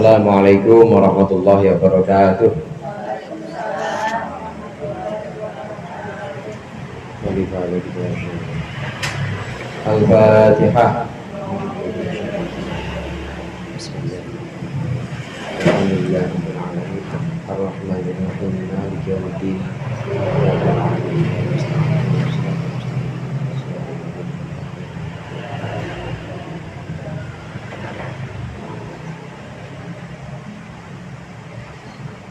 Assalamualaikum warahmatullahi wabarakatuh. Al-Fatihah. Bismillahirrahmanirrahim. Ar-Rahmanirrahim. Maliki yaumiddin.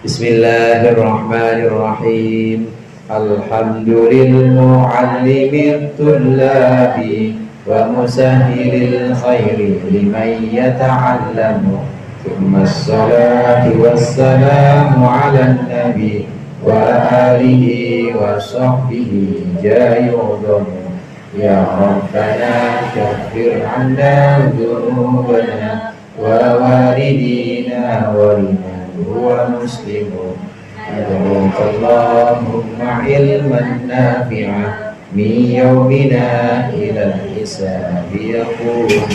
Bismillahirrahmanirrahim. Alhamdulil muallimit tullabi wa musahhilil khairi liman yata'allamu. Thumma assalatu wassalamu ala nabi wa alihi wa sahbihi jayudamu. Ya Rabbana kaffir anna dhunubana wa walidina wa liman huwa muslimun. Ad'uka Allahumma ilman nafi'a min yawmina ilal hisabi yaqulu.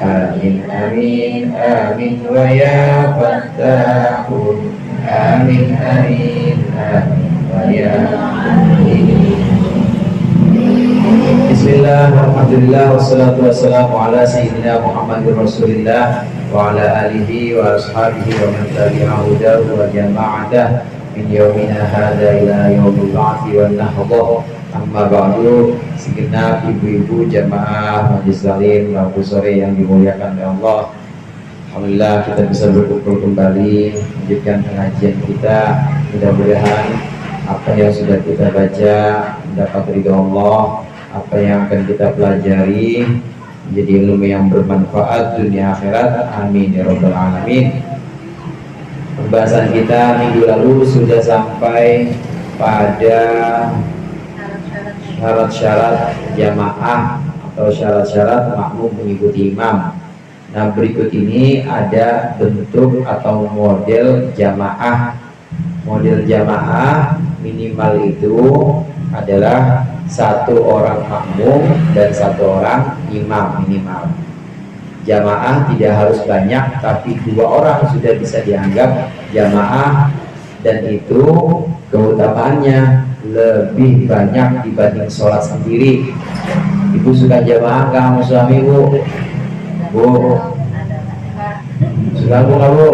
Amin amin amin wa ya fattahu. Amin amin amin wa ya amin. Bismillah, alhamdulillah, wassalatu wassalamu ala sayyidina Muhammadir Rasulillah wa ala alihi wa ashabihi wa man tabi'ahu hudahu wa jama'adah min yaumina hadza ila yaumil ba'tsi wan nahdah. Amma ba'du, segenap ibu-ibu jamaah majelis taklim Rabu sore yang dimuliakan oleh Allah. Alhamdulillah kita bisa berkumpul kembali melanjutkan pengajian kita. Mudah-mudahan apa yang sudah kita baca mendapat ridha Allah, apa yang akan kita pelajari menjadi ilmu yang bermanfaat dunia akhirat. Amin ya rabbal alamin. Pembahasan kita minggu lalu sudah sampai pada syarat-syarat jamaah atau syarat-syarat makmum mengikuti imam. Nah, berikut ini ada bentuk atau model jamaah. Model jamaah minimal itu adalah satu orang makmum dan satu orang imam minimal. Jamaah tidak harus banyak, tapi 2 orang sudah bisa dianggap jamaah, dan itu keutamaannya lebih banyak dibanding sholat sendiri. Ibu suka jamaah kamu suami bu? Bu suka bu kamu?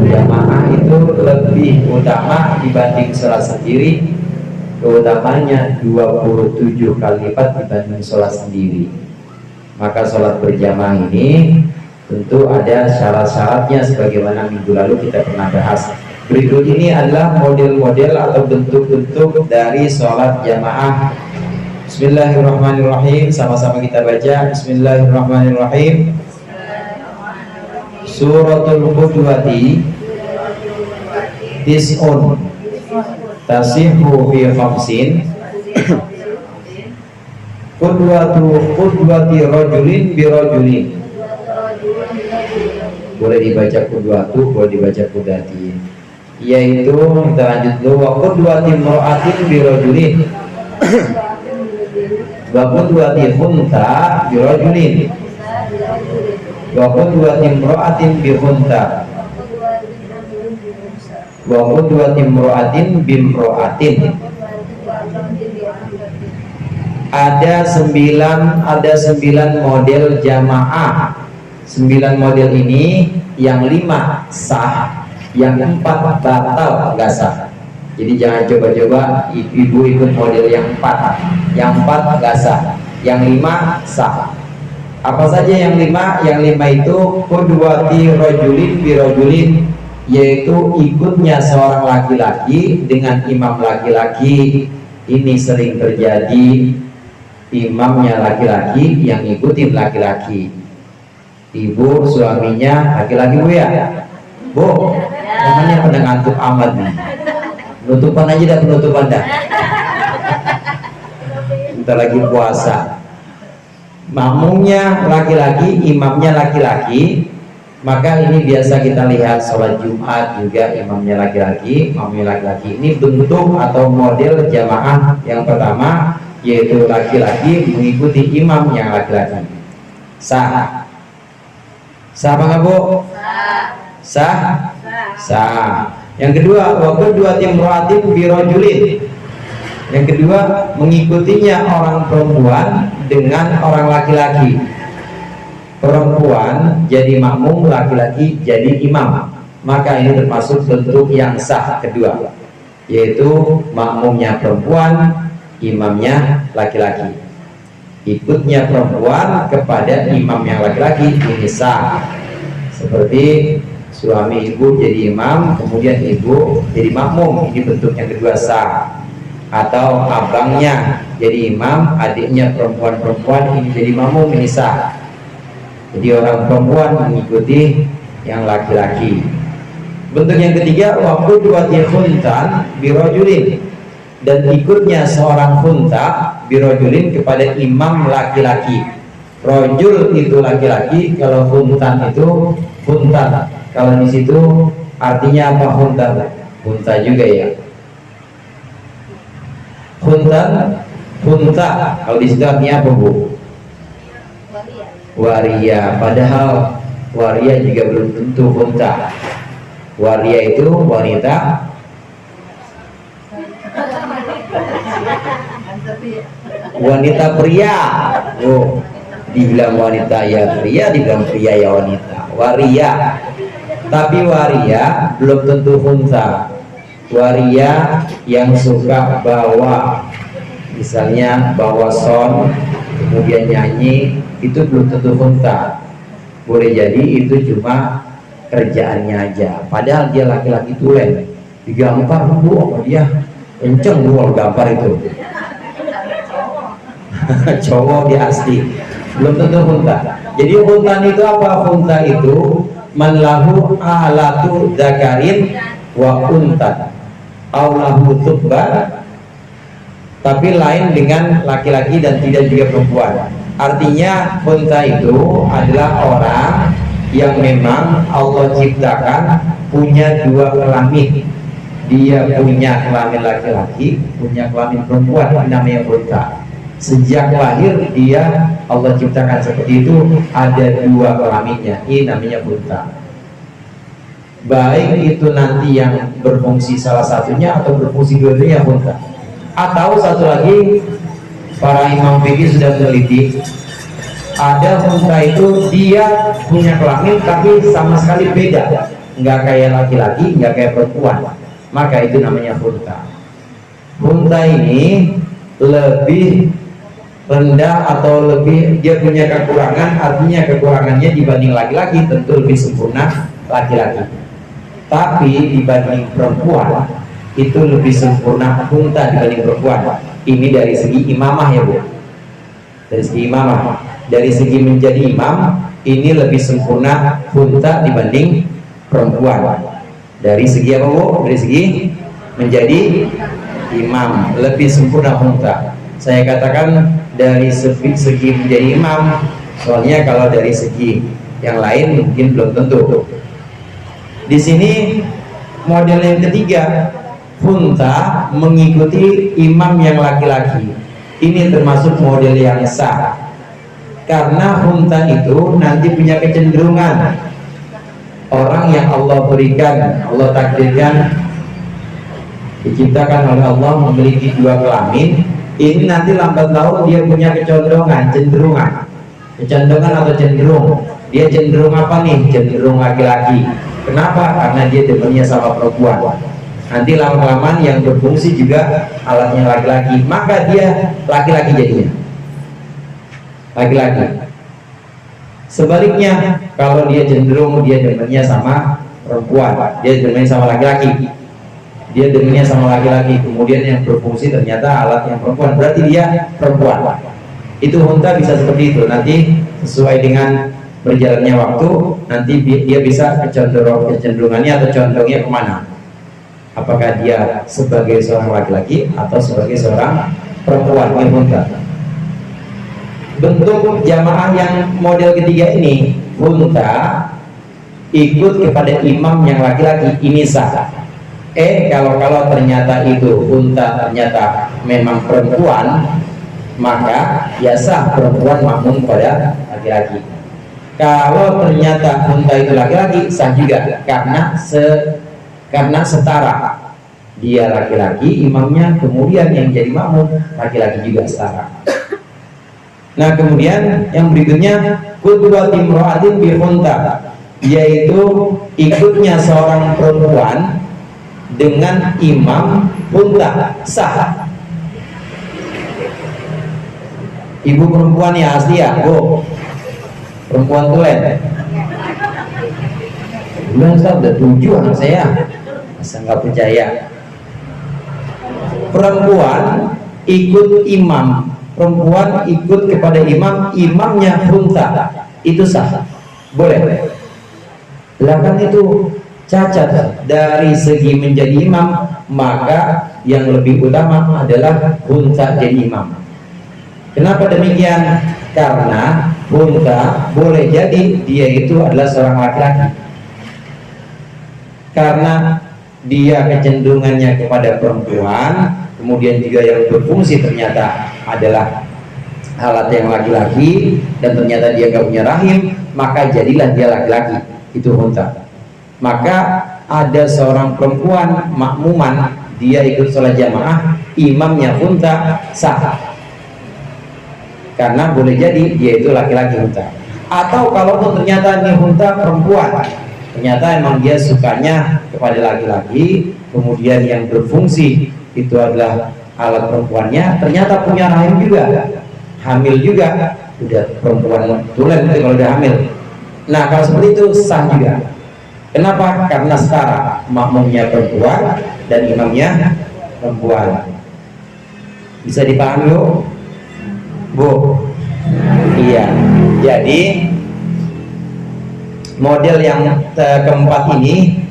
Jamaah itu lebih utama dibanding sholat sendiri. Keutamanya 27 kali lipat dibanding sholat sendiri. Maka sholat berjamaah ini tentu ada syarat-syaratnya sebagaimana minggu lalu kita pernah bahas. Berikut ini adalah model-model atau bentuk-bentuk dari sholat jamaah. Bismillahirrahmanirrahim. Sama-sama kita baca. Bismillahirrahmanirrahim. Suratul Qudwati tis'un tasihu fi khamsin. Qudwati rajulin bi rajulin. Boleh dibaca qudwatu, boleh dibaca qudati. Yaitu kita lanjut dulu. Wa qudwati imra'atin bi rajulin. Wa qudwati khunta bi rajulin. Wa qudwati imra'atin bi khunta. Wa qudwati imra'atin bi imra'atin. Ada 9 model jamaah. 9 model ini yang 5 sah, yang 4 batal nggak sah. Jadi jangan coba-coba ibu ikut model yang 4. Yang 4 nggak sah, yang 5 sah. Apa saja yang 5? Yang 5 itu qudwati rajulin bi rajulin, yaitu ikutnya seorang laki-laki dengan imam laki-laki. Ini sering terjadi, imamnya laki-laki yang ngikutin laki-laki. Ibu suaminya laki-laki bu ya? Bu, namanya pada ngantuk amat nih. Penutupan aja dah, penutupan dah. Kita lagi puasa. Makmumnya laki-laki, imamnya laki-laki. Maka ini biasa kita lihat sholat Jumat juga imamnya laki-laki, makmumnya laki-laki. Ini bentuk atau model jamaah yang pertama, yaitu laki-laki mengikuti imam yang laki-laki. Sah. Sah apa nggak Bu? Sah. Sah. Yang kedua, waktu dua tim roatin birojulin. Yang kedua, mengikutinya orang perempuan dengan orang laki-laki. Perempuan jadi makmum, laki-laki jadi imam. Maka ini termasuk bentuk yang sah kedua, yaitu makmumnya perempuan, imamnya laki-laki. Ikutnya perempuan kepada imam yang laki-laki ini sah. Seperti suami ibu jadi imam, kemudian ibu jadi makmum, ini bentuk yang kedua sah. Atau abangnya jadi imam, adiknya perempuan-perempuan ini jadi makmum, ini sah. Jadi orang perempuan mengikuti yang laki-laki. Bentuk yang ketiga, waktu dua khuntan birojulin, dan ikutnya seorang khunta birojulin kepada imam laki-laki. Rojul itu laki-laki, kalau khuntan itu khuntan. Kalau di situ artinya apa khuntan? Khunta juga ya. Khuntan, khunta. Kalau di situ artinya apa Bu? Waria. Padahal waria juga belum tentu khunta. Waria itu wanita pria. Oh, dibilang wanita ya pria, dibilang pria ya wanita. Waria. Tapi waria belum tentu khunta. Waria yang suka bawa, misalnya bawa son kemudian nyanyi, itu belum tentu khunta. Boleh jadi itu cuma kerjaannya aja, padahal dia laki-laki tulen, digampar Bu apa dia kenceng Bu gampar itu. Cowok dia asli, belum tentu khunta. Jadi khuntan itu apa? Khunta itu manlahu alatu zakarin wa untan aulahu tubban, tapi lain dengan laki-laki dan tidak juga perempuan. Artinya khunta itu adalah orang yang memang Allah ciptakan punya dua kelamin. Dia punya kelamin laki-laki, punya kelamin perempuan, namanya khunta. Sejak lahir dia Allah ciptakan seperti itu, ada dua kelaminnya, ini namanya khunta. Baik itu nanti yang berfungsi salah satunya atau berfungsi dua-duanya khunta. Atau satu lagi, para imam fikih sudah meneliti, ada khunta itu dia punya kelamin tapi sama sekali beda, nggak kayak laki-laki, nggak kayak perempuan, maka itu namanya khunta. Khunta ini lebih rendah atau lebih, dia punya kekurangan, artinya kekurangannya dibanding laki-laki tentu lebih sempurna laki-laki, tapi dibanding perempuan itu lebih sempurna khunta dibanding perempuan. Ini dari segi imamah ya Bu, dari segi imamah. Dari segi menjadi imam ini lebih sempurna khunta dibanding perempuan. Dari segi apa Bu? Dari segi menjadi imam lebih sempurna khunta. Saya katakan dari segi menjadi imam, soalnya kalau dari segi yang lain mungkin belum tentu. Di sini model yang ketiga, khunta mengikuti imam yang laki-laki. Ini termasuk model yang sah. Karena khunta itu nanti punya kecenderungan, orang yang Allah berikan, Allah takdirkan, diciptakan oleh Allah memiliki dua kelamin, ini nanti lambat laun dia punya kecenderungan, kecenderungan atau cenderung. Dia cenderung apa nih? Cenderung laki-laki. Kenapa? Karena dia demennya sama perempuan. Nanti lama-kelamaan yang berfungsi juga alatnya laki-laki, maka dia laki-laki jadinya. Laki-laki. Sebaliknya, kalau dia cenderung dia demennya sama perempuan, dia demennya sama laki-laki, dia demennya sama laki-laki, kemudian yang berfungsi ternyata alat yang perempuan, berarti dia perempuan. Itu khunta bisa seperti itu. Nanti sesuai dengan berjalannya waktu, nanti dia bisa kecenderungannya atau condongnya kemana. Apakah dia sebagai seorang laki-laki atau sebagai seorang perempuan. Ini khunta. Bentuk jamaah yang model ketiga ini, khunta ikut kepada imam yang laki-laki, ini sah. Kalau ternyata itu khunta ternyata memang perempuan, maka ya sah perempuan makmum pada laki-laki. Kalau ternyata unta itu laki-laki, sah juga karena setara. Dia laki-laki imamnya, kemudian yang jadi makmum laki-laki juga setara. Nah, kemudian yang berikutnya qudwat imra'atin bi unta, yaitu ikutnya seorang perempuan dengan imam unta, sah. Ibu perempuan ya asli ya, Bu. Perempuan tulen. Bulan Ustaz udah 7 anak saya. Masa nggak percaya? Perempuan ikut imam, perempuan ikut kepada imam, imamnya unta, itu sah, boleh. Bahkan itu cacat dari segi menjadi imam, maka yang lebih utama adalah unta jadi imam. Kenapa demikian? Karena unta boleh jadi dia itu adalah seorang laki-laki, karena dia kecenderungannya kepada perempuan, kemudian juga yang berfungsi ternyata adalah alat yang laki-laki, dan ternyata dia gak punya rahim, maka jadilah dia laki-laki, itu unta. Maka ada seorang perempuan makmuman, dia ikut sholat jamaah, imamnya unta, sah, karena boleh jadi dia itu laki-laki unta. Atau kalaupun ternyata ini unta perempuan, ternyata emang dia sukanya kepada laki-laki, kemudian yang berfungsi itu adalah alat perempuannya, ternyata punya rahim juga, hamil juga, udah perempuan tulen itu kalau udah hamil. Nah, kalau seperti itu sah juga. Kenapa? Karena setara, makmumnya perempuan dan imamnya perempuan. Bisa dipahami, Bu? Iya. Jadi model yang keempat ini,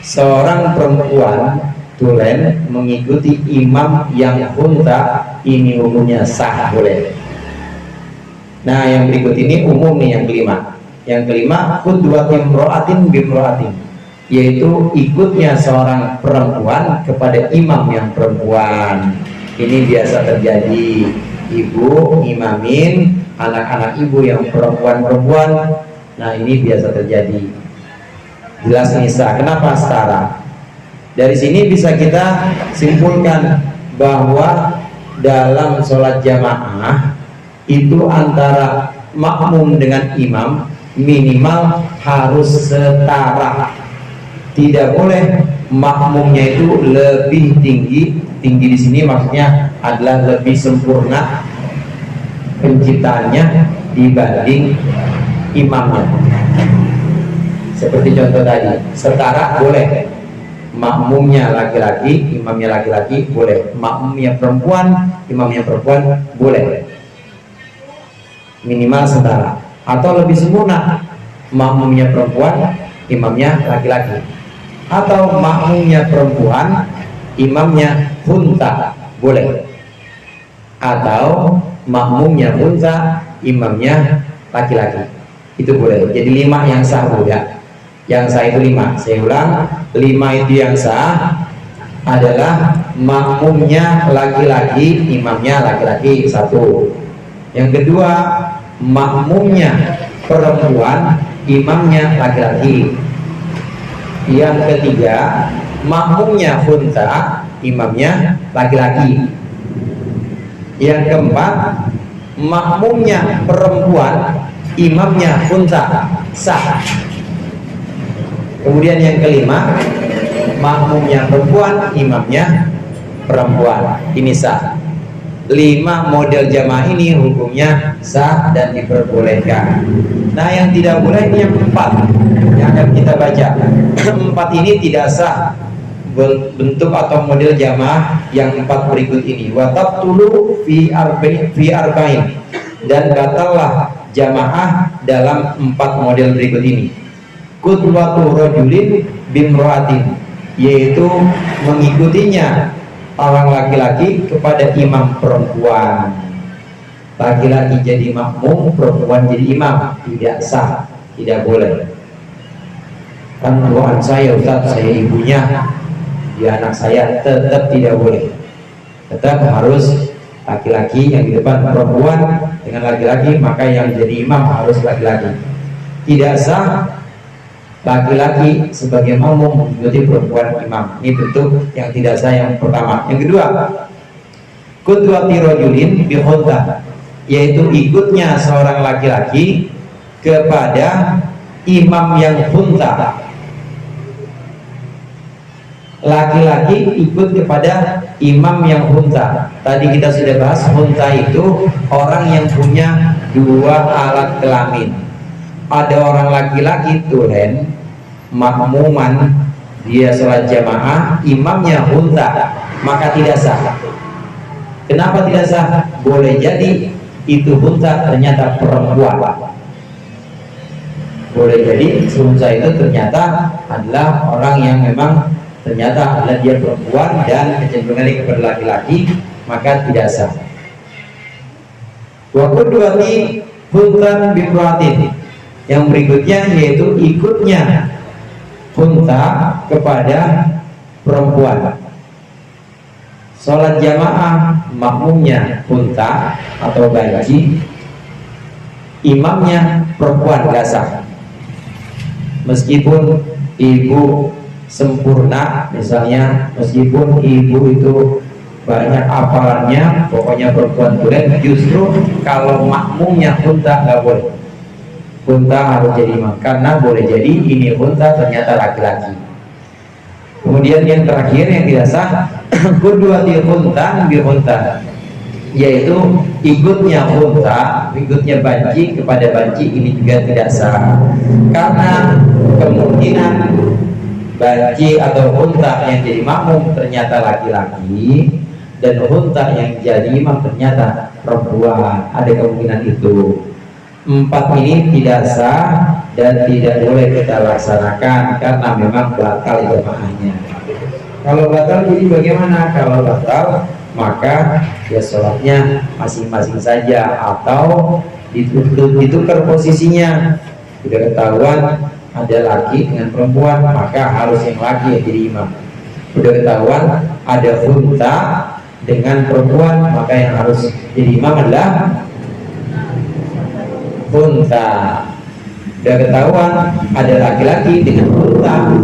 seorang perempuan tulen mengikuti imam yang unta, ini umumnya sah, boleh. Nah, yang berikut ini umum nih, yang kelima. Yang kelima, qudwat imra'atin bimra'atin, yaitu ikutnya seorang perempuan kepada imam yang perempuan. Ini biasa terjadi, ibu imamin anak-anak ibu yang perempuan-perempuan. Nah, ini biasa terjadi. Jelas nisa. Kenapa setara? Dari sini bisa kita simpulkan bahwa dalam sholat jamaah itu antara makmum dengan imam minimal harus setara. Tidak boleh makmumnya itu lebih tinggi. Tinggi di sini maksudnya adalah lebih sempurna penciptaannya dibanding imamnya. Seperti contoh tadi, setara boleh. Makmumnya laki-laki, imamnya laki-laki, boleh. Makmumnya perempuan, imamnya perempuan, boleh. Minimal setara. Atau lebih sempurna, makmumnya perempuan, imamnya laki-laki. Atau makmumnya perempuan, imamnya unta, boleh. Atau makmumnya unta, imamnya laki-laki, itu boleh. Jadi 5 yang sah, ya. Yang sah itu 5. Saya ulang, 5 itu yang sah adalah makmumnya laki-laki, imamnya laki-laki, 1. Yang kedua, makmumnya perempuan, imamnya laki-laki. Yang ketiga, makmumnya unta, imamnya laki-laki. Yang keempat, makmumnya perempuan, imamnya unta, sah. Kemudian yang kelima, makmumnya perempuan, imamnya perempuan, ini sah. 5 model jamaah ini hukumnya sah dan diperbolehkan. Nah, yang tidak boleh ini yang 4 yang akan kita baca. 4 ini tidak sah, bentuk atau model jamaah yang 4 berikut ini. Wa tabtulu fi arba'in, dan batallah jamaah dalam 4 model berikut ini. Qudwatu rajulin bimra'atin, yaitu mengikutinya orang laki-laki kepada imam perempuan. Laki-laki jadi makmum, perempuan jadi imam, tidak sah, tidak boleh. Kan doaan saya, Ustaz, saya ibunya, dia anak saya, tetap tidak boleh. Tetap harus laki-laki, yang di depan perempuan dengan laki-laki, maka yang jadi imam harus laki-laki. Tidak sah laki-laki sebagai makmum mengikuti perempuan imam. Ini tentu yang tidak sah yang pertama. Yang kedua, qudwati rajulin bi khunta, yaitu ikutnya seorang laki-laki kepada imam yang khunta. Laki-laki ikut kepada imam yang khunta. Tadi kita sudah bahas, khunta itu orang yang punya dua alat kelamin. Ada orang laki-laki tulen makmuman, dia sholat jamaah, imamnya khunta, maka tidak sah. Kenapa tidak sah? Boleh jadi itu khunta ternyata perempuan. Boleh jadi khunta itu ternyata adalah orang yang memang ternyata adalah dia perempuan dan kecenderungannya kepada laki-laki, maka tidak sah. Wa qudwati khuntan bimratin, yang berikutnya yaitu ikutnya khunta kepada perempuan. Sholat jamaah makmumnya khunta atau banci, imamnya perempuan, nggak sah. Meskipun ibu sempurna, misalnya meskipun ibu itu banyak apalannya, pokoknya perempuan boleh, justru kalau makmumnya khunta nggak boleh. Khunta harus jadi imam, karena boleh jadi ini khunta ternyata laki-laki. Kemudian yang terakhir yang tidak sah, qudwati khuntan bi khuntan, yaitu ikutnya khunta, ikutnya banci kepada banci, ini juga tidak sah, karena kemungkinan banci atau khunta yang jadi makmum ternyata laki-laki dan khunta yang jadi imam ternyata perempuan. Ada kemungkinan itu. Empat ini tidak sah dan tidak boleh kita laksanakan karena memang batal jamaahnya. Kalau batal jadi bagaimana? Kalau batal maka ya sholatnya masing-masing saja, atau ditukar posisinya. Sudah ketahuan ada laki dengan perempuan, maka harus yang laki yang jadi imam. Sudah ketahuan ada khunta dengan perempuan, maka yang harus jadi imam adalah khunta. Sudah ketahuan ada laki-laki dengan khunta,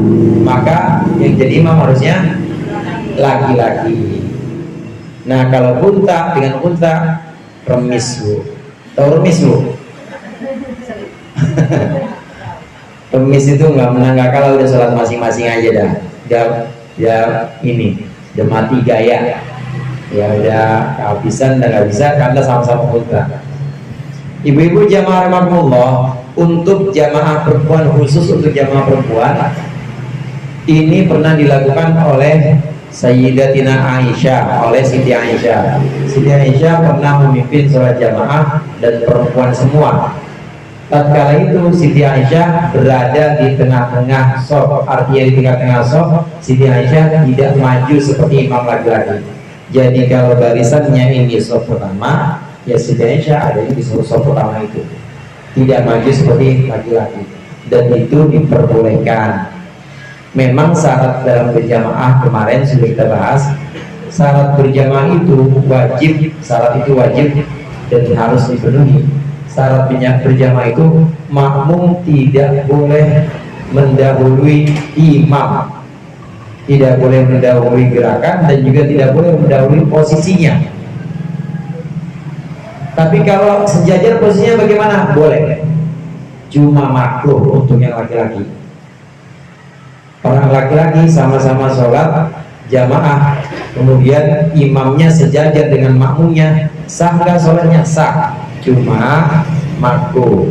maka yang jadi imam harusnya laki-laki. Nah, kalau khunta dengan khunta, remis bu. Tahu remis bu? Remis itu nggak kalah, udah sholat masing-masing aja dah. Ya ini udah mati gaya. Ya udah kehabisan, udah nggak bisa karena sama-sama khunta. Ibu-ibu jamaah rahimakumullah, untuk jamaah perempuan, khusus untuk jamaah perempuan ini pernah dilakukan oleh Sayyidatina Aisyah, oleh Siti Aisyah. Siti Aisyah pernah memimpin sholat jamaah dan perempuan semua. Tatkala itu Siti Aisyah berada di tengah-tengah shaf, artinya di tengah-tengah shaf, Siti Aisyah tidak maju seperti imam laki-laki. Jadi kalau barisannya ini shaf pertama, ya Siti Aisyah ada di shaf pertama itu, tidak maju seperti laki-laki, dan itu diperbolehkan. Memang syarat dalam berjamaah kemarin sudah kita bahas, syarat berjamaah itu wajib, syarat itu wajib dan harus dipenuhi. Syarat berjamaah itu makmum tidak boleh mendahului imam, tidak boleh mendahului gerakan, dan juga tidak boleh mendahului posisinya. Tapi kalau sejajar posisinya bagaimana? Boleh, cuma makruh untuk yang laki-laki. Orang laki-laki sama-sama sholat jamaah, kemudian imamnya sejajar dengan makmumnya, sah nggak sholatnya? Sah, cuma makruh.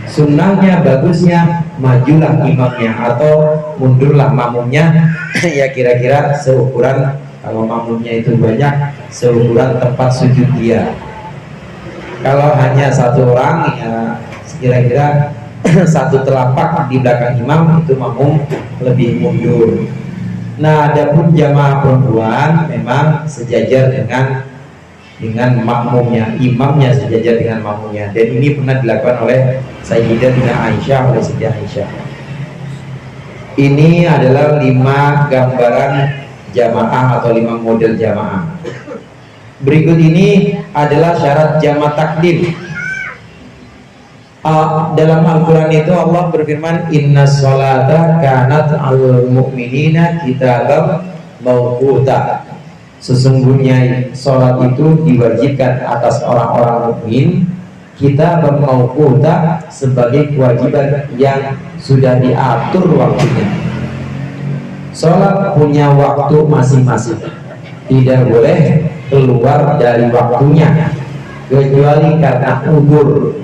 Sunnahnya, bagusnya majulah imamnya atau mundurlah makmumnya ya kira-kira seukuran, kalau makmumnya itu banyak, seukuran tempat sujud dia. Kalau hanya satu orang ya kira-kira satu telapak di belakang imam, itu makmum lebih mundur. Nah, adapun jamaah perempuan memang sejajar dengan makmumnya, imamnya sejajar dengan makmumnya, dan ini pernah dilakukan oleh Sayyidatina Aisyah, oleh Siti Aisyah. Ini adalah 5 gambaran jamaah atau 5 model jamaah. Berikut ini adalah syarat jamak takdim. Dalam Al-Quran itu Allah berfirman, Inna sholata kanat al mu'minina kitaban mawquta. Sesungguhnya sholat itu diwajibkan atas orang-orang mukmin, kita mawquta, sebagai kewajiban yang sudah diatur waktunya. Sholat punya waktu masing-masing, tidak boleh keluar dari waktunya kecuali karena udzur.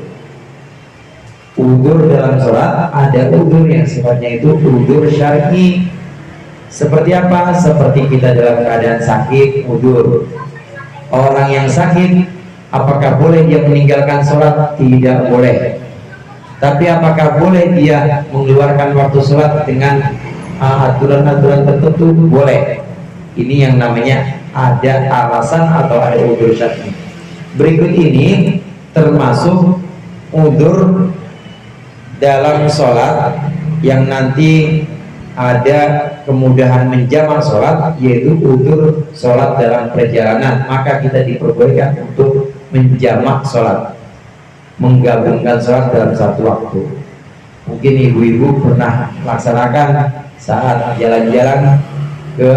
Udzur dalam sholat ada udzur yang sifatnya itu udzur syar'i. Seperti apa? Seperti kita dalam keadaan sakit, udzur. Orang yang sakit, apakah boleh dia meninggalkan sholat? Tidak boleh. Tapi apakah boleh dia mengeluarkan waktu sholat dengan aturan-aturan tertentu? Boleh. Ini yang namanya ada alasan atau ada udzur syar'i. Berikut ini termasuk udzur dalam sholat yang nanti ada kemudahan menjamak sholat, yaitu udzur sholat dalam perjalanan. Maka kita diperbolehkan untuk menjamak sholat, menggabungkan sholat dalam satu waktu. Mungkin ibu-ibu pernah laksanakan saat jalan-jalan ke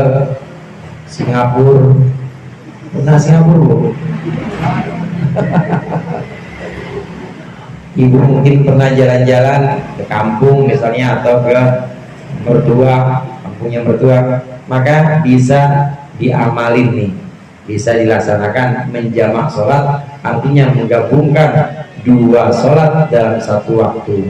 Singapura. Pernah Singapura, Bu? Ibu mungkin pernah jalan-jalan ke kampung misalnya, atau ke mertua, kampungnya mertua, maka bisa diamalin nih, bisa dilaksanakan menjamak sholat, artinya menggabungkan dua sholat dalam satu waktu,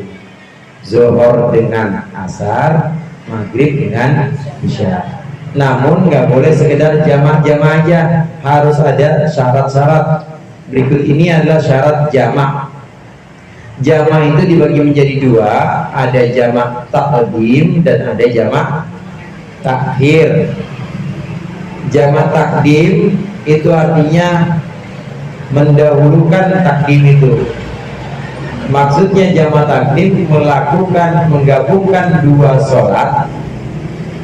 zuhur dengan asar, maghrib dengan isya. Namun nggak boleh sekedar jamak-jamak aja, harus ada syarat-syarat. Berikut ini adalah syarat jamak. Jamak itu dibagi menjadi dua, ada jamak takdim dan ada jamak takhir. Jamak takdim itu artinya mendahulukan takdim itu. Maksudnya jamak takdim menggabungkan dua sholat,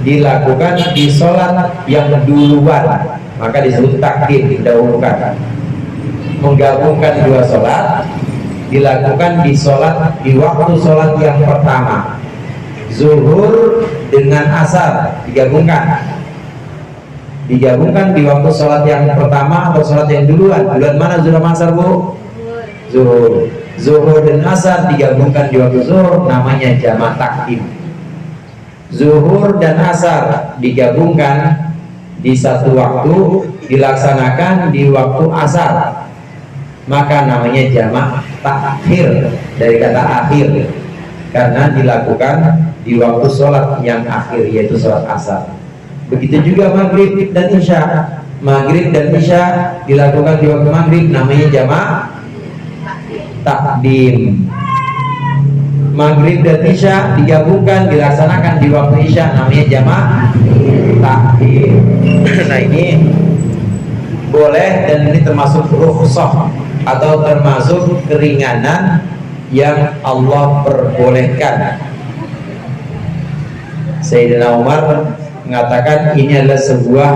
dilakukan di sholat yang duluan, maka disebut takdim, didahulukan. Menggabungkan dua sholat dilakukan di waktu sholat yang pertama. Zuhur dengan asar digabungkan di waktu sholat yang pertama atau sholat yang duluan. Duluan mana zuhur sama asar, Bu? Zuhur. Zuhur dan asar digabungkan di waktu zuhur, namanya jamak takdim. Zuhur dan asar digabungkan di satu waktu, dilaksanakan di waktu asar, maka namanya jamak takhir, dari kata akhir, karena dilakukan di waktu sholat yang akhir, yaitu sholat asar. Begitu juga maghrib dan isya. Maghrib dan isya dilakukan di waktu maghrib, namanya jamak takdim. Maghrib dan isya digabungkan, dilaksanakan di waktu isya, namanya jamak takhir. Nah, ini boleh, dan ini termasuk rukhsah atau termasuk keringanan yang Allah perbolehkan. Sayyidina Umar mengatakan ini adalah sebuah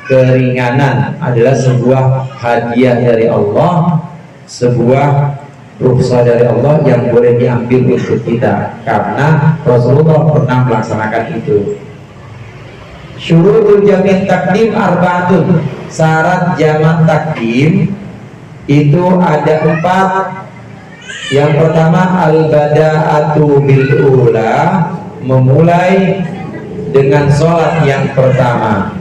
keringanan, adalah sebuah hadiah dari Allah, sebuah rukhsah dari Allah yang boleh diambil untuk kita, karena Rasulullah pernah melaksanakan itu. Syurutul jamak takdim arba'atun. Syarat jamak takdim itu ada 4. Yang pertama al-bada'atu bil ula, memulai dengan sholat yang pertama.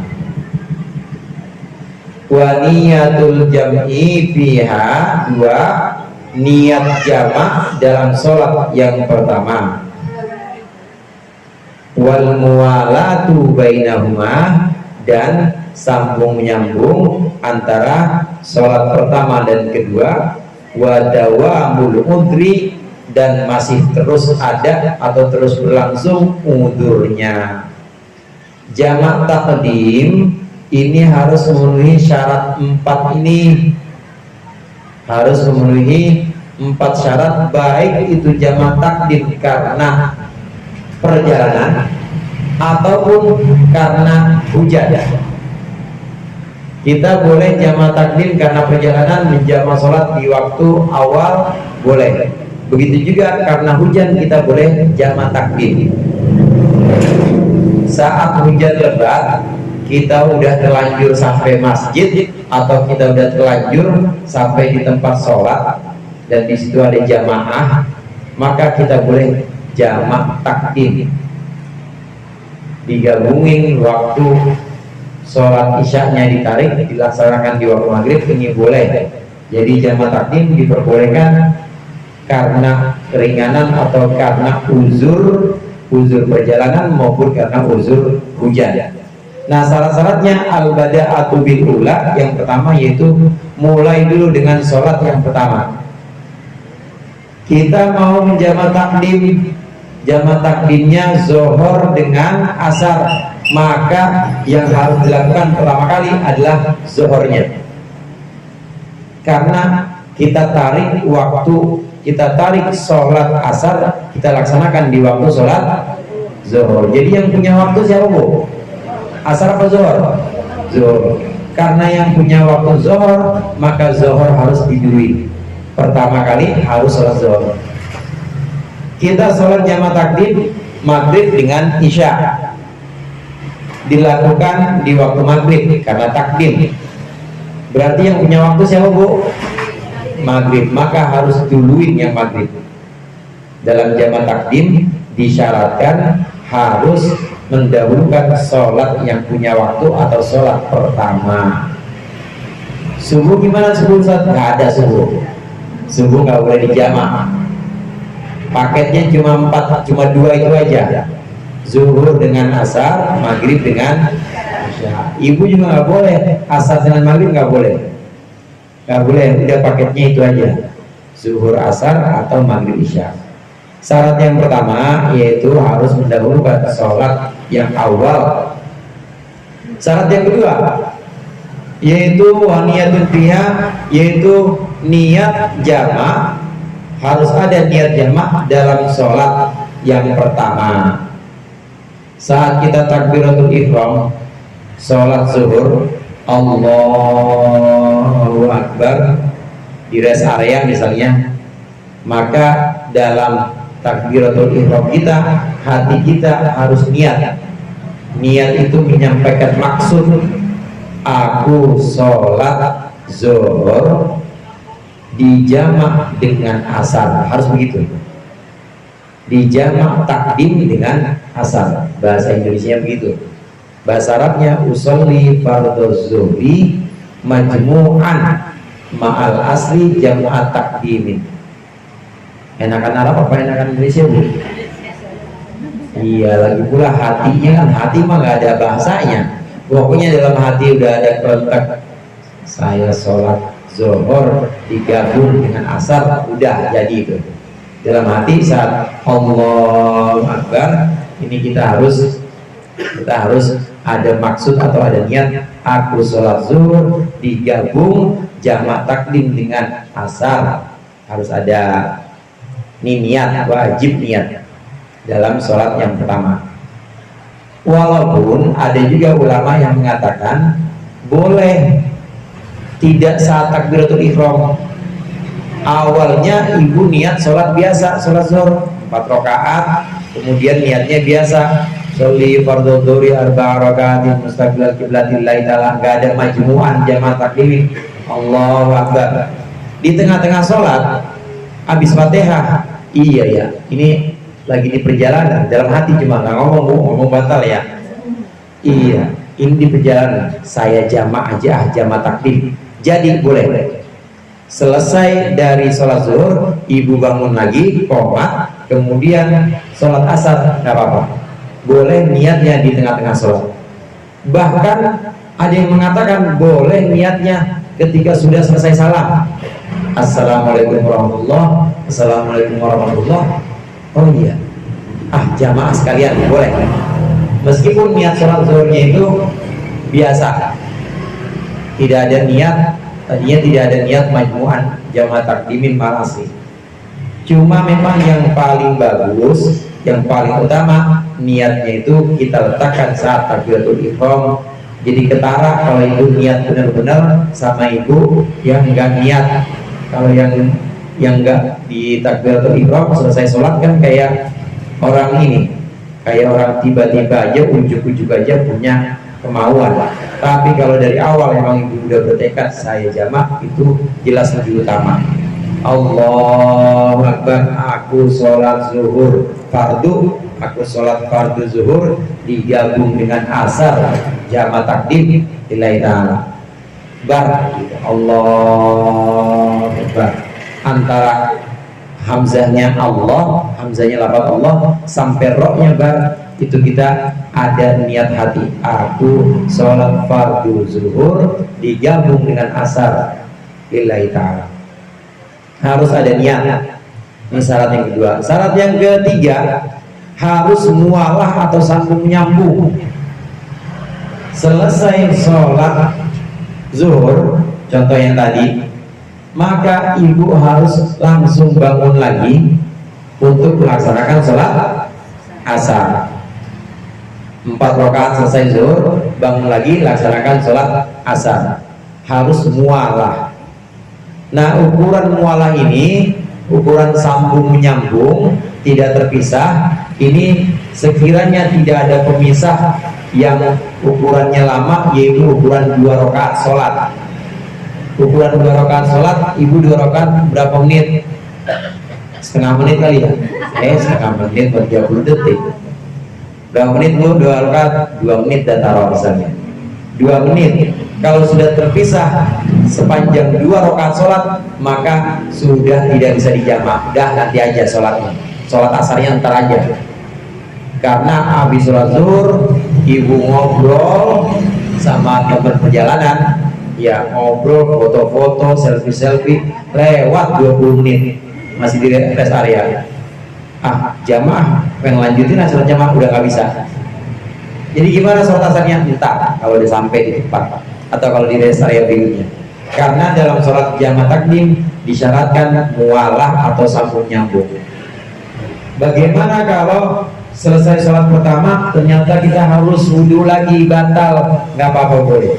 Wa niyatul jam'i fiha, 2, niat jamak dalam sholat yang pertama. Wal muwalatu bainahuma, dan sambung menyambung antara sholat pertama dan kedua. Wa dawamul udri, dan masih terus ada atau terus berlangsung udurnya. Jamak takdim ini harus memenuhi syarat 4 ini, harus memenuhi 4 syarat, baik itu jamak takdim karena perjalanan ataupun karena hujan. Kita boleh jamaah takdim karena perjalanan, menjamaah sholat di waktu awal boleh. Begitu juga karena hujan kita boleh jamaah takdim. Saat hujan lebat, kita udah terlanjur sampai masjid atau kita udah terlanjur sampai di tempat sholat dan di situ ada jamaah, maka kita boleh jamaah takdim. Digabungin waktu sholat isyaknya ditarik dilaksanakan di waktu maghrib, ini boleh. Jadi jamaah takdim diperbolehkan karena keringanan atau karena uzur perjalanan maupun karena uzur hujan. Nah, syarat-syaratnya al-bada'atu bil ula, yang pertama yaitu mulai dulu dengan sholat yang pertama. Kita mau menjamaah takdim, jamaah takdimnya zuhur dengan asar, maka yang harus dilakukan pertama kali adalah zuhurnya. Karena kita tarik waktu, kita tarik sholat asar, kita laksanakan di waktu sholat zuhur. Jadi yang punya waktu siapa, Bu? Asar apa zuhur? Zuhur. Karena yang punya waktu zuhur, maka zuhur harus didului. Pertama kali harus sholat zuhur. Kita sholat jamaah takdim maghrib dengan isya, dilakukan di waktu maghrib karena takdim. Berarti yang punya waktu siapa, Bu? Maghrib, maka harus duluin yang maghrib. Dalam jamaah takdim disyaratkan harus mendahulukan sholat yang punya waktu atau sholat pertama. Subuh gimana subuh? Nggak ada subuh. Subuh nggak boleh dijamaah. Paketnya cuma 2 itu aja. Zuhur dengan asar, maghrib dengan isya. Ibu juga nggak boleh, asar dengan maghrib nggak boleh. Nggak boleh, udah paketnya itu aja. Zuhur asar atau maghrib isya. Syarat yang pertama yaitu harus mendahulukan sholat yang awal. Syarat yang kedua yaitu waniyatun fiha, yaitu niat jamaah. Harus ada niat jamaah dalam sholat yang pertama. Saat kita takbiratul ihram sholat zuhur, Allahu Akbar di rest area misalnya, maka dalam takbiratul ihram kita, hati kita harus niat. Niat itu menyampaikan maksud, aku sholat zuhur dijamak dengan asar, harus begitu. Dijamak takdim dengan asar, bahasa Indonesia begitu. Bahasa Arabnya usolli fardhu zuhri majmu'an ma'al asli jam'at takdimin. Enakan Arab apa enakan Indonesia, Bu? Iya, lagi pula hatinya kan, hati mah nggak ada bahasanya. Pokoknya dalam hati udah ada kontak, saya sholat zuhur digabung dengan asar, udah jadi itu. Dalam hati saat Allahu Akbar ini kita harus ada maksud atau ada niat, aku sholat zuhur digabung jamak takdim dengan asar. Harus ada ini niat, wajib niat dalam sholat yang pertama. Walaupun ada juga ulama yang mengatakan boleh tidak saat takbiratul ihram. Awalnya ibu niat sholat biasa, sholat zuhur 4 rakaat, kemudian niatnya biasa, sholli fardhu dhuhri 4 rakaatin mustaqbilal qiblatillahi ta'ala, enggak ada majmu'an jamaah takdim. Allahu Akbar. Di tengah-tengah sholat habis Fatihah, iya ya, ini lagi di perjalanan, dalam hati cuma nggak ngomong batal ya. Iya, ini di perjalanan, saya jamaah aja, jamaah takdim. Jadi boleh. Selesai dari sholat zuhur, ibu bangun lagi, qomat, kemudian sholat asar, nggak apa-apa. Boleh niatnya di tengah-tengah sholat. Bahkan ada yang mengatakan boleh niatnya ketika sudah selesai salam. Assalamualaikum warahmatullah, assalamualaikum warahmatullah. Oh iya, jamaah sekalian boleh. Meskipun niat sholat zuhurnya itu biasa, tidak ada niat, tadinya tidak ada niat majmu'an jamaah takdimin malasi. Cuma memang yang paling bagus, yang paling utama niatnya itu kita letakkan saat takbiratul ihram jadi ketara kalau ibu niat benar-benar sama ibu yang enggak niat. Kalau yang enggak di takbiratul ihram selesai sholat kan kayak orang ini, kayak orang tiba-tiba aja ujuk-ujuk aja punya kemauan. Tapi kalau dari awal emang ibu udah bertekad saya jamak, itu jelas lebih utama. Allahu Akbar, aku sholat zuhur fardu, aku sholat fardu zuhur digabung dengan asar jamak takdim lillahi ta'ala. Bar, Allahu Akbar, antara hamzahnya Allah, hamzahnya lafaz Allah sampai rohnya bar, itu kita ada niat hati, aku sholat fardu zuhur digabung dengan asar lillahi ta'ala. Harus ada niat. Ini syarat yang kedua. Syarat yang ketiga, harus mualah atau sambung nyambung. Selesai sholat zuhur, contoh yang tadi, maka ibu harus langsung bangun lagi untuk melaksanakan sholat asar. 4 rakaat selesai zuhur, bangun lagi laksanakan sholat asar. Harus mualah. Nah, ukuran mualah ini, ukuran sambung menyambung, tidak terpisah. Ini sekiranya tidak ada pemisah yang ukurannya lama, yaitu ukuran 2 rakaat sholat. Ukuran 2 rakaat sholat, ibu 2 rakaat berapa menit? Setengah menit kali ya? Setengah menit buat 30 detik. Berapa menit bu? 2 rakaat, 2 menit dan taruh misalnya 2 menit. Kalau sudah terpisah sepanjang 2 rakaat sholat, maka sudah tidak bisa dijamak. Udah nanti aja sholatnya, sholat asarnya ntar aja. Karena habis sholat zuhur, ibu ngobrol sama teman perjalanan, ya ngobrol, foto-foto, selfie-selfie, lewat 20 menit masih di rest area. Jamaah pengen lanjutin acara jamaah udah nggak bisa. Jadi gimana sholat asarnya? Entah kalau udah sampai di tempat atau kalau di rest area berikutnya. Karena dalam sholat jamaah takdim disyaratkan mualah atau sambung nyambung. Bagaimana kalau selesai sholat pertama ternyata kita harus wudhu lagi, batal? Nggak apa-apa, boleh.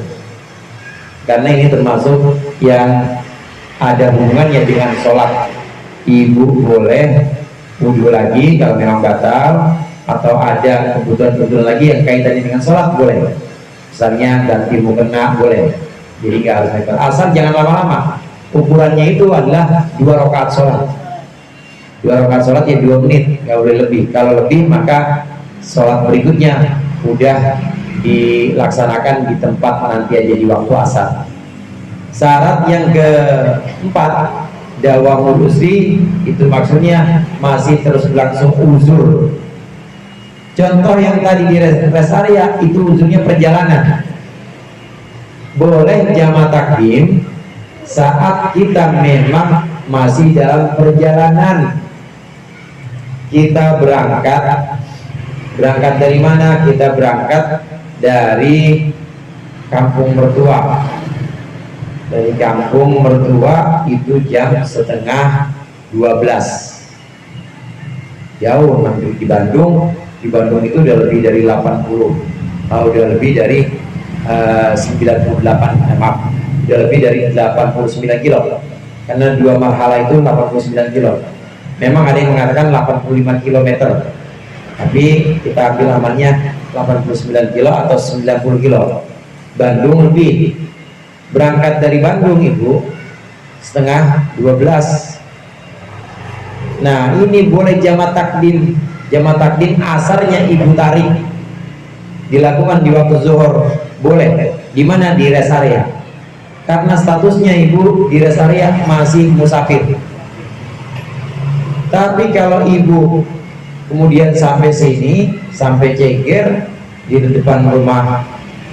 Karena ini termasuk yang ada hubungannya dengan sholat. Ibu boleh wudhu lagi kalau memang batal, atau ada kebutuhan-kebutuhan lagi yang kaitannya dengan sholat, boleh. Misalnya ganti mukena, boleh. Jadi nggak harus nekor. Asal jangan lama-lama. Ukurannya itu adalah 2 rakaat sholat. 2 rakaat sholat ya 2 menit, nggak boleh lebih. Kalau lebih maka sholat berikutnya udah dilaksanakan di tempat nanti aja di waktu asar. Syarat yang keempat, dawamul uzri, itu maksudnya masih terus berlangsung uzur. Contoh yang tadi di rest area itu uzurnya perjalanan. Boleh jamak takdim saat kita memang masih dalam perjalanan. Kita berangkat dari mana? Kita berangkat dari kampung mertua. Dari kampung mertua itu jam setengah 12. Jauh nanti di Bandung. Di Bandung itu udah lebih dari 80, udah lebih dari 98, maaf, udah lebih dari 89 kilo. Karena 2 marhala itu 89 kilo. Memang ada yang mengatakan 85 km, tapi kita ambil amannya 89 kilo atau 90 kilo. Bandung lebih. Berangkat dari Bandung ibu setengah 12. Nah, ini boleh jamak takdim. Jamak takdim asarnya ibu tarik, dilakukan di waktu zuhur, boleh. Di mana? Di rest area. Karena statusnya ibu di rest area masih musafir. Tapi kalau ibu kemudian sampai sini, sampai Ceger, di depan rumah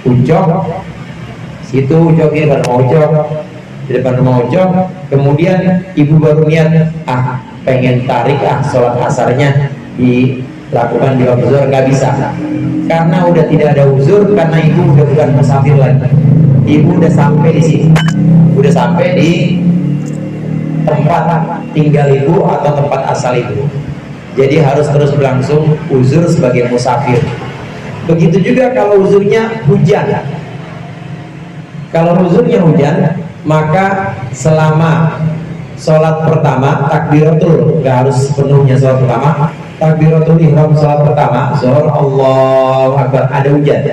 Ucok, situ Ucok, ini depan rumah Ucok, di depan rumah Ucok, kemudian ibu baru niat, pengen tarik sholat asarnya dilakukan di waktu zuhur, nggak bisa. Karena udah tidak ada uzur, karena ibu udah bukan musafir lagi. Ibu udah sampai di sini, udah sampai di tempat tinggal ibu atau tempat asal ibu. Jadi harus terus berlangsung uzur sebagai musafir. Begitu juga kalau uzurnya hujan. Kalau uzurnya hujan, maka selama sholat pertama takbiratul, nggak harus sepenuhnya sholat pertama, takbiratul ihram sholat pertama, zuhur, Allahu Akbar, ada hujan,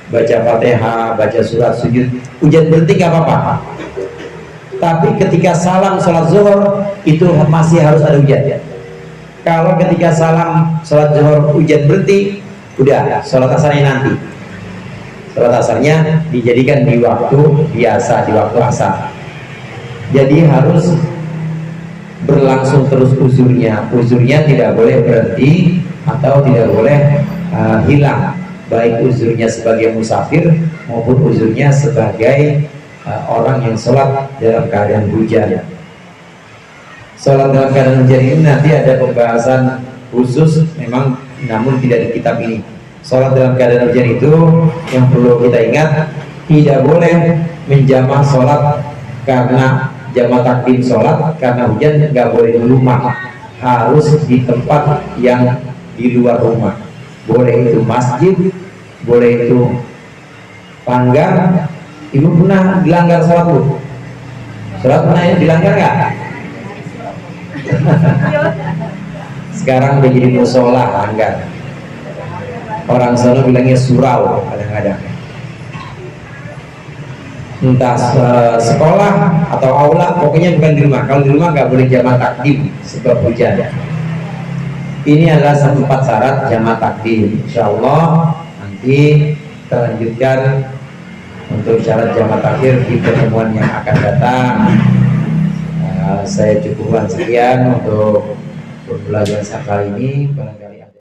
baca Fatihah, baca surat sujud, hujan berhenti nggak apa-apa. Tapi ketika salam sholat zuhur itu masih harus ada hujan. Kalau ketika salam sholat zuhur hujan berhenti, udah sholat asarnya nanti. Sholat asarnya dijadikan di waktu biasa, di waktu asar. Jadi harus berlangsung terus uzurnya. Uzurnya tidak boleh berhenti atau tidak boleh hilang, baik uzurnya sebagai musafir maupun uzurnya sebagai orang yang sholat dalam keadaan hujan. Sholat dalam keadaan hujan ini nanti ada pembahasan khusus memang, namun tidak di kitab ini. Sholat dalam keadaan hujan itu yang perlu kita ingat, tidak boleh menjamah sholat karena jamaah takdim sholat karena hujan, nggak boleh di rumah, harus di tempat yang di luar rumah. Boleh itu masjid, boleh itu panggar. Ibu pernah dilanggar sholat, Bu? Sholat pernah dilanggar nggak? Sekarang udah jadi musola, langgar. Orang sana bilangnya surau kadang-kadang. Entah sekolah atau aula, pokoknya bukan di rumah. Kalau di rumah nggak boleh jamaah takdim sebab hujan. Ini adalah 4 syarat jamaah takdim. Insya Allah nanti kita lanjutkan untuk syarat jamaah takdim di pertemuan yang akan datang. Saya cukupkan sekian untuk pembelajaran kali ini. Barangkali